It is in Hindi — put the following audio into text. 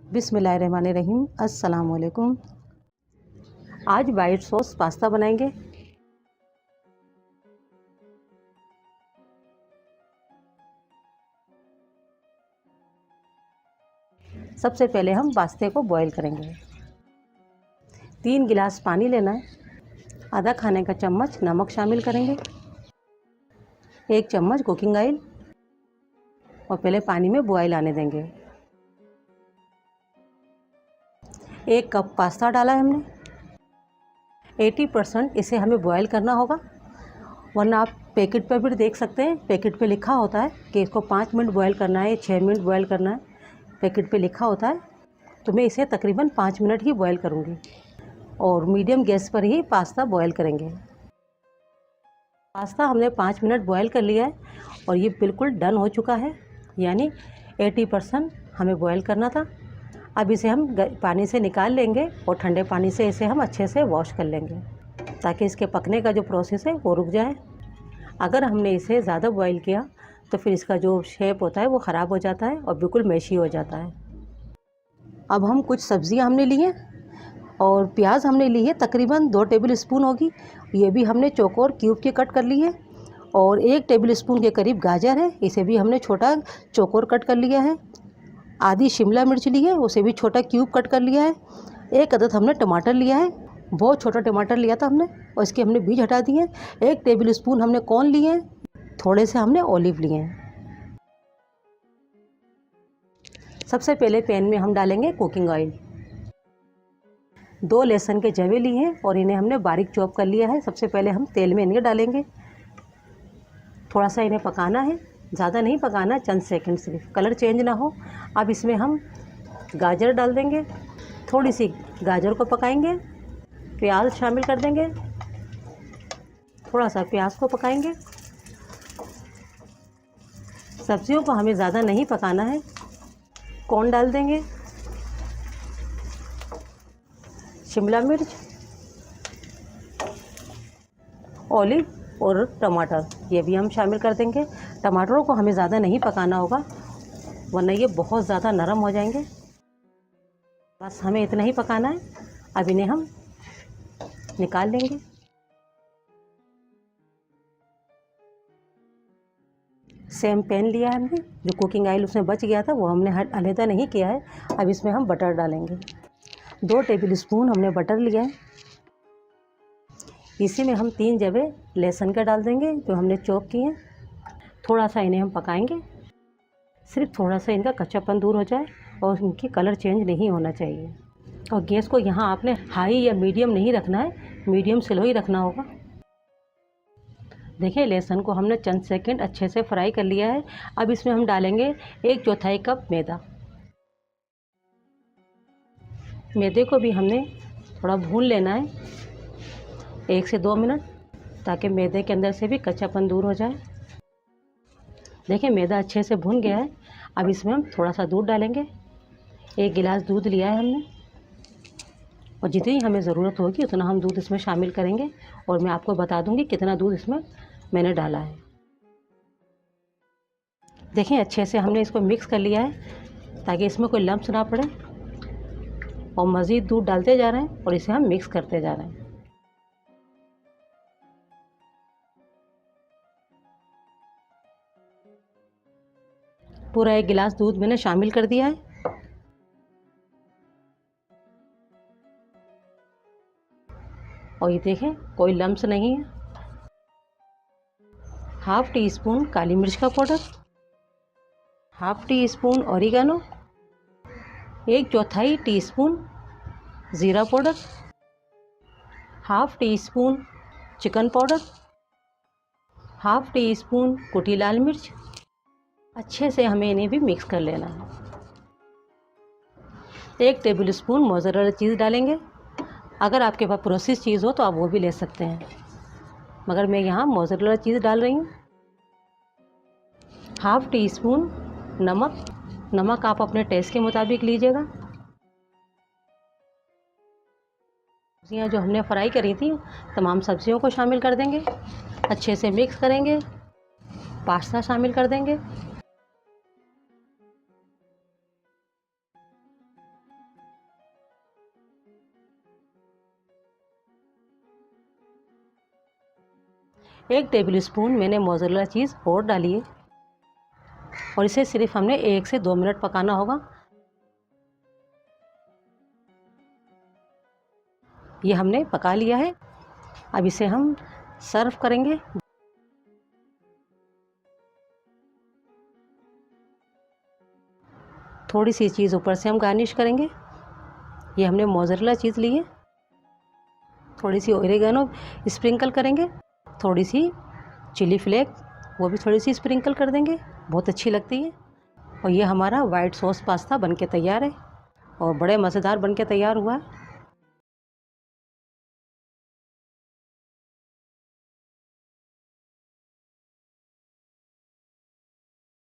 बिस्मिल्लाहिर्रहमानिर्रहीम। अस्सलाम वालेकुम। आज वाइट सॉस पास्ता बनाएंगे। सबसे पहले हम पास्ते को बॉईल करेंगे। 3 गिलास पानी लेना है। आधा खाने का चम्मच नमक शामिल करेंगे। 1 चम्मच कुकिंग ऑयल और पहले पानी में बॉईल आने देंगे। 1 कप पास्ता डाला है हमने। 80% इसे हमें बॉईल करना होगा, वरना आप पैकेट पर भी देख सकते हैं। पैकेट पे लिखा होता है कि इसको 5 मिनट बॉईल करना है, 6 मिनट बॉईल करना है। पैकेट पे लिखा होता है, तो मैं इसे तकरीबन 5 मिनट ही बॉईल करूँगी और मीडियम गैस पर ही पास्ता बॉईल करेंगे। पास्ता हमने 5 मिनट बॉईल कर लिया है और ये बिल्कुल डन हो चुका है, यानी 80% हमें बॉईल करना था। अब इसे हम पानी से निकाल लेंगे और ठंडे पानी से इसे हम अच्छे से वॉश कर लेंगे, ताकि इसके पकने का जो प्रोसेस है वो रुक जाए। अगर हमने इसे ज़्यादा बॉईल किया तो फिर इसका जो शेप होता है वो ख़राब हो जाता है और बिल्कुल मेशी हो जाता है। अब हम कुछ सब्ज़ियां हमने ली हैं और प्याज हमने ली है, तकरीबन 2 टेबल स्पून होगी। ये भी हमने चौकोर क्यूब के कट कर ली है। और 1 टेबल स्पून के करीब गाजर है, इसे भी हमने छोटा चौकोर कट कर लिया है। आधी शिमला मिर्च ली है, उसे भी छोटा क्यूब कट कर लिया है। 1 अदद हमने टमाटर लिया है, बहुत छोटा टमाटर लिया था हमने और इसके हमने बीज हटा दिए हैं। 1 टेबल स्पून हमने कॉर्न लिए हैं, थोड़े से हमने ऑलिव लिए हैं। सबसे पहले पैन में हम डालेंगे कुकिंग ऑयल। 2 लहसुन के जवे लिए हैं और इन्हें हमने बारीक चॉप कर लिया है। सबसे पहले हम तेल में इन्हें डालेंगे। थोड़ा सा इन्हें पकाना है, ज़्यादा नहीं पकाना, चंद सेकंड सिर्फ, कलर चेंज ना हो। अब इसमें हम गाजर डाल देंगे, थोड़ी सी गाजर को पकाएंगे। प्याज शामिल कर देंगे, थोड़ा सा प्याज को पकाएंगे। सब्जियों को हमें ज़्यादा नहीं पकाना है। कॉर्न डाल देंगे, शिमला मिर्च, ऑलिव और टमाटर ये भी हम शामिल कर देंगे। टमाटरों को हमें ज़्यादा नहीं पकाना होगा, वरना ये बहुत ज़्यादा नरम हो जाएंगे। बस हमें इतना ही पकाना है। अब इन्हें हम निकाल लेंगे। सेम पैन लिया है हमने, जो कुकिंग ऑयल उसमें बच गया था वो हमने अलहदा नहीं किया है। अब इसमें हम बटर डालेंगे। 2 टेबल स्पून हमने बटर लिया है। इसी में हम 3 जवे लहसुन का डाल देंगे जो हमने चॉप किए हैं। थोड़ा सा इन्हें हम पकाएंगे, सिर्फ थोड़ा सा इनका कच्चापन दूर हो जाए और इनकी कलर चेंज नहीं होना चाहिए। और गैस को यहाँ आपने हाई या मीडियम नहीं रखना है, मीडियम स्लो ही रखना होगा। देखिए, लहसुन को हमने चंद सेकंड अच्छे से फ्राई कर लिया है। अब इसमें हम डालेंगे 1/4 कप मैदा। मैदे को भी हमने थोड़ा भून लेना है, 1 से 2 मिनट, ताकि मैदे के अंदर से भी कच्चापन दूर हो जाए। देखिए, मैदा अच्छे से भून गया है। अब इसमें हम थोड़ा सा दूध डालेंगे। 1 गिलास दूध लिया है हमने और जितनी हमें ज़रूरत होगी उतना हम दूध इसमें शामिल करेंगे और मैं आपको बता दूंगी कितना दूध इसमें मैंने डाला है। देखिए, अच्छे से हमने इसको मिक्स कर लिया है ताकि इसमें कोई लम्स ना पड़े, और मज़ीद दूध डालते जा रहे हैं और इसे हम मिक्स करते जा रहे हैं। पूरा 1 गिलास दूध मैंने शामिल कर दिया है। और ये देखें, कोई लम्स नहीं है। 1/2 टी स्पून काली मिर्च का powder, 1/2 teaspoon oregano, 1/4 teaspoon ज़ीरा powder, 1/2 teaspoon chicken powder, 1/2 teaspoon कुटी लाल मिर्च। अच्छे से हमें इन्हें भी मिक्स कर लेना है। 1 टेबल स्पून मोज़रेला चीज़ डालेंगे। अगर आपके पास प्रोसेस चीज़ हो तो आप वो भी ले सकते हैं, मगर मैं यहाँ मोज़रेला चीज़ डाल रही हूँ। 1/2 टी स्पून नमक आप अपने टेस्ट के मुताबिक लीजिएगा। सब्जियाँ जो हमने फ्राई करी थी, तमाम सब्जियों को शामिल कर देंगे। अच्छे से मिक्स करेंगे। पास्ता शामिल कर देंगे। 1 टेबल स्पून मैंने मोज़रेला चीज़ और डाली है और इसे सिर्फ हमने 1 से 2 मिनट पकाना होगा। ये हमने पका लिया है। अब इसे हम सर्व करेंगे। थोड़ी सी चीज़ ऊपर से हम गार्निश करेंगे। ये हमने मोज़रेला चीज़ ली है। थोड़ी सी ओरिगेनो स्प्रिंकल करेंगे, थोड़ी सी चिली फ्लेक वो भी थोड़ी सी स्प्रिंकल कर देंगे, बहुत अच्छी लगती है। और ये हमारा वाइट सॉस पास्ता बनके तैयार है और बड़े मज़ेदार बनके तैयार हुआ है।